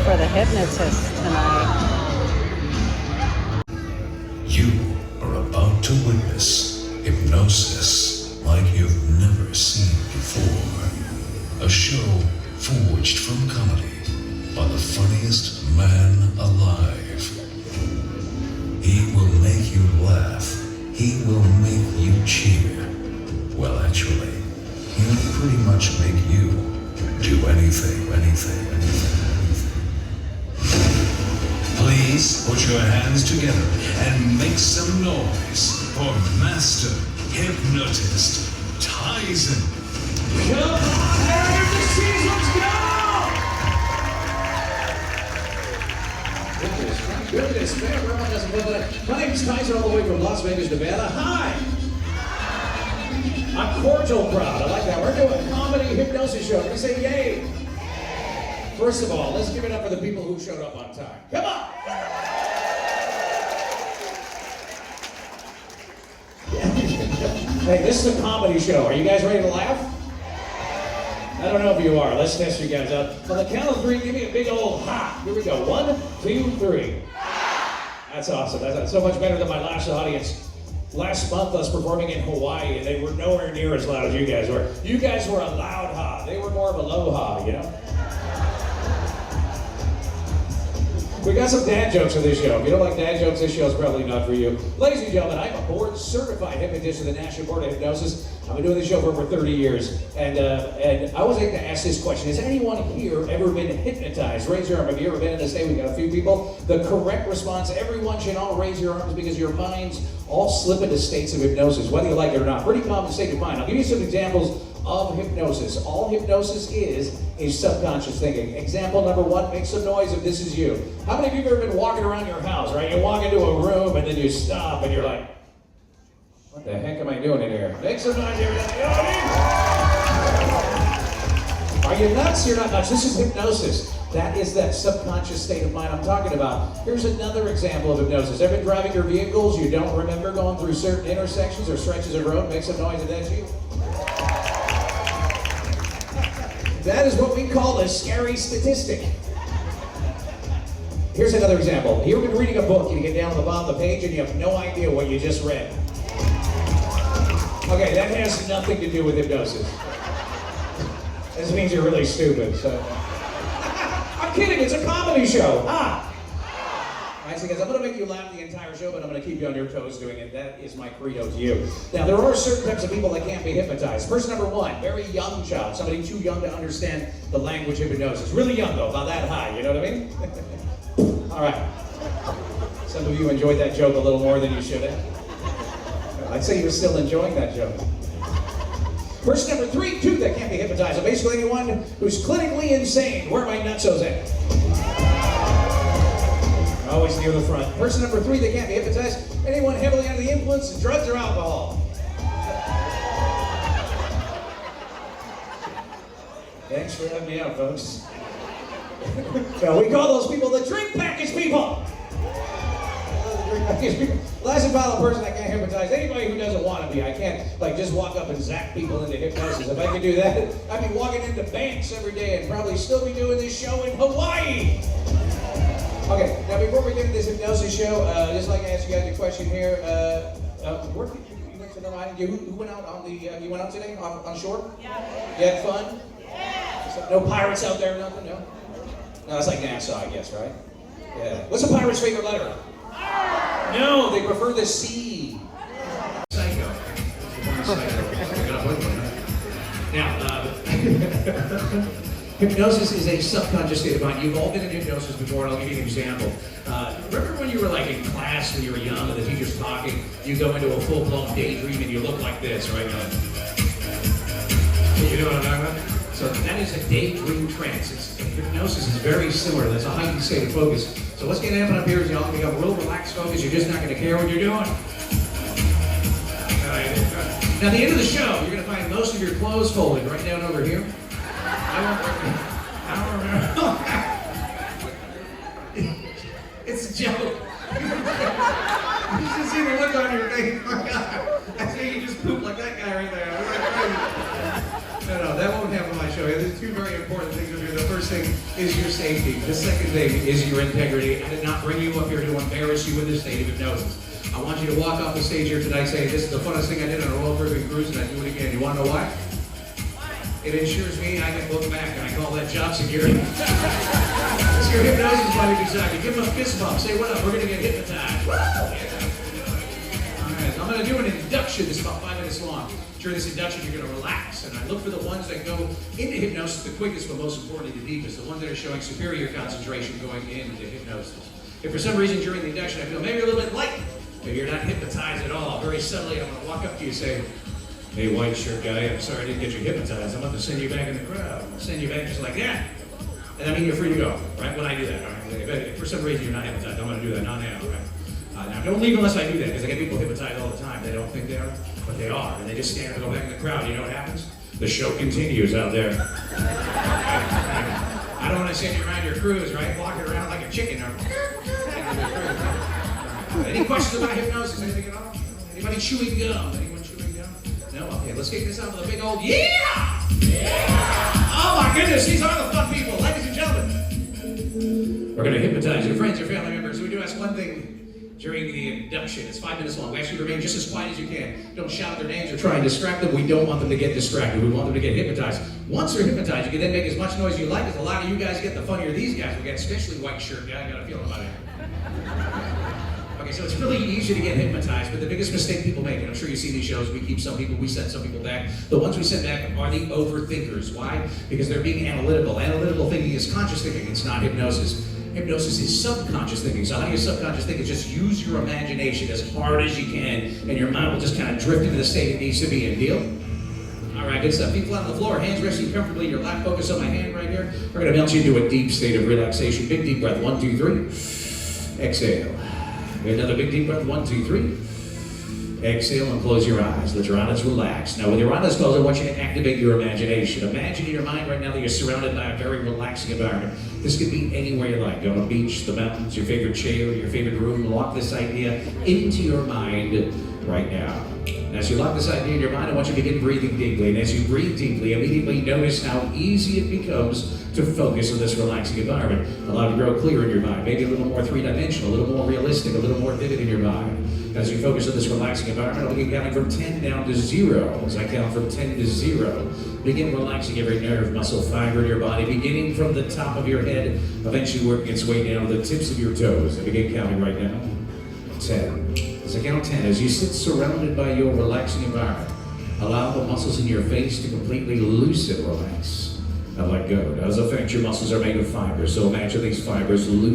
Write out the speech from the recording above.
for the hypnotist tonight. You are about to witness hypnosis like you've never seen before. A show forged from comedy by the funniest man alive. He will make you laugh. He will make you cheer. Well, actually, he'll pretty much make you do anything. Please put your hands together and make some noise for Master Hypnotist Tyson. Come on, Hypnotist, let's go! Goodness, man, Grandma doesn't live that. My name is Tyson, all the way from Las Vegas, Nevada. Hi! I'm cordial proud. I like that. We're doing a comedy hypnosis show. We say yay! First of all, let's give it up for the people who showed up on time. Come on! Hey, this is a comedy show. Are you guys ready to laugh? I don't know if you are. Let's test you guys out. On the count of three, give me a big old ha. Here we go. 1, 2, 3. That's awesome. That's so much better than my last audience. Last month, I was performing in Hawaii, and they were nowhere near as loud as you guys were. You guys were a loud ha. They were more of a low ha, you know? We got some dad jokes on this show. If you don't like dad jokes, this show is probably not for you. Ladies and gentlemen, I'm a board-certified hypnotist of the National Board of Hypnosis. I've been doing this show for over 30 years. And I was able to ask this question. Has anyone here ever been hypnotized? Raise your arm. Have you ever been in this day? We got a few people. The correct response, everyone should all raise your arms because your minds all slip into states of hypnosis, whether you like it or not. Pretty common state of mind. I'll give you some examples of hypnosis. All hypnosis is subconscious thinking. Example number 1, make some noise if this is you. How many of you have ever been walking around your house, right? You walk into a room and then you stop and you're like, what the heck am I doing in here? Make some noise, everybody. You know what I mean? Are you nuts? You're not nuts. This is hypnosis. That is that subconscious state of mind I'm talking about. Here's another example of hypnosis. Ever been driving your vehicles, you don't remember going through certain intersections or stretches of road? Make some noise if that's you. That is what we call a scary statistic. Here's another example. You've been reading a book, you get down to the bottom of the page and you have no idea what you just read. Okay, that has nothing to do with hypnosis. This means you're really stupid, so. I'm kidding, it's a comedy show. I see, guys, I'm going to make you laugh the entire show, but I'm going to keep you on your toes doing it. That is my credo to you. Now, there are certain types of people that can't be hypnotized. Person number 1, very young child, somebody too young to understand the language of hypnosis. Really young, though, about that high, you know what I mean? All right. Some of you enjoyed that joke a little more than you should have. I'd say you're still enjoying that joke. Person number 3, too, that can't be hypnotized. So basically anyone who's clinically insane. Where are my nutsos at? Always near the front. Person number 3 that can't be hypnotized. Anyone heavily under the influence of drugs or alcohol. Thanks for having me out, folks. So we call those people the drink package people. Last infallible person I can't hypnotize. Anybody who doesn't want to be. I can't just walk up and zap people into hypnosis. If I could do that, I'd be walking into banks every day and probably still be doing this show in Hawaii. Okay, now before we get into this hypnosis show, just like to ask you guys a question here. Where did you went to the island? Who went out on the? You went out today on shore? Yeah. You had fun? Yeah. So, no pirates out there, nothing, no. No, that's like NASA, I guess, right? Yeah. What's a pirate's favorite letter? R. No, they prefer the C. Psycho. Now, hypnosis is a subconscious state of mind. You've all been in hypnosis before, and I'll give you an example. Remember when you were in class when you were young and the teacher's talking, you go into a full-blown daydream and you look like this, right? You know what I'm talking about? So that is a daydream trance. Hypnosis is very similar. That's a heightened state of focus. So what's going to happen up here is y'all become real relaxed focus. You're just not going to care what you're doing. Now, at the end of the show, you're going to find most of your clothes folded right down over here. I don't remember. It's a joke. You should see the look on your face. Oh my God. I think you just pooped like that guy right there. No, that won't happen on my show. There's two very important things to do. The first thing is your safety. The second thing is your integrity. I did not bring you up here to embarrass you in this state of hypnosis. I want you to walk off the stage here tonight saying, this is the funnest thing I did on a Royal Caribbean cruise, and I do it again. You want to know why? It ensures me I can look back, and I call that job security. It's your hypnosis buddy beside you. Give him a fist bump. Say, what up? We're going to get hypnotized. Yeah. All right, I'm going to do an induction. This is about 5 minutes long. During this induction, you're going to relax, and I look for the ones that go into hypnosis the quickest, but most importantly, the deepest. The ones that are showing superior concentration going into hypnosis. If for some reason during the induction I feel maybe a little bit light, maybe you're not hypnotized at all, very subtly I'm going to walk up to you and say, hey, white shirt guy, I'm sorry I didn't get you hypnotized. I'm about to send you back in the crowd. I'm going to send you back just like that. And I mean, you're free to go, right? When I do that, all right? If for some reason you're not hypnotized, I'm going to do that, not now, right? Now, don't leave unless I do that, because I get people hypnotized all the time. They don't think they are, but they are. And they just stand and go back in the crowd. You know what happens? The show continues out there. I don't want to send you around your cruise, right? Walking around like a chicken. Any questions about hypnosis? Anything at all? Anybody chewing gum? Anyone chewing gum? No? Okay, let's kick this out with a big old yeah! Yeah! Oh my goodness, these are the fun people. Ladies and gentlemen, we're going to hypnotize your friends, your family members. We do ask one thing during the induction. It's 5 minutes long. We ask you to remain just as quiet as you can. Don't shout their names or try and distract them. We don't want them to get distracted. We want them to get hypnotized. Once they're hypnotized, you can then make as much noise as you like, because a lot of you guys get, the funnier these guys will get, especially white shirt guy. I got a feeling about it. Okay, so it's really easy to get hypnotized, but the biggest mistake people make, and I'm sure you see these shows, we send some people back. The ones we send back are the overthinkers. Why? Because they're being analytical. Analytical thinking is conscious thinking. It's not hypnosis. Hypnosis is subconscious thinking. So how do you subconscious think? Is just use your imagination as hard as you can, and your mind will just kind of drift into the state it needs to be in. Deal? All right, good stuff. Feet flat on the floor, hands resting comfortably, your lap focus on my hand right here. We're going to melt you into a deep state of relaxation. Big deep breath. 1, 2, 3. Exhale. Another big deep breath. 1, 2, 3. Exhale and close your eyes. Let your eyelids relax. Now, with your eyelids closed, I want you to activate your imagination. Imagine in your mind right now that you're surrounded by a very relaxing environment. This could be anywhere you like. Go on a beach, the mountains, your favorite chair, your favorite room. Lock this idea into your mind right now. And as you lock this idea in your mind, I want you to begin breathing deeply. And as you breathe deeply, immediately notice how easy it becomes to focus on this relaxing environment. Allow it to grow clear in your mind, maybe a little more three-dimensional, a little more realistic, a little more vivid in your mind. As you focus on this relaxing environment, I'll begin counting from 10 down to 0. As I count from 10 to 0, begin relaxing every nerve, muscle, fiber in your body, beginning from the top of your head, eventually working its way down to the tips of your toes. I begin counting right now. 10. As I count 10, as you sit surrounded by your relaxing environment, allow the muscles in your face to completely loosen, relax. Now let go. Now, as a fact, your muscles are made of fibers, so imagine these fibers loose.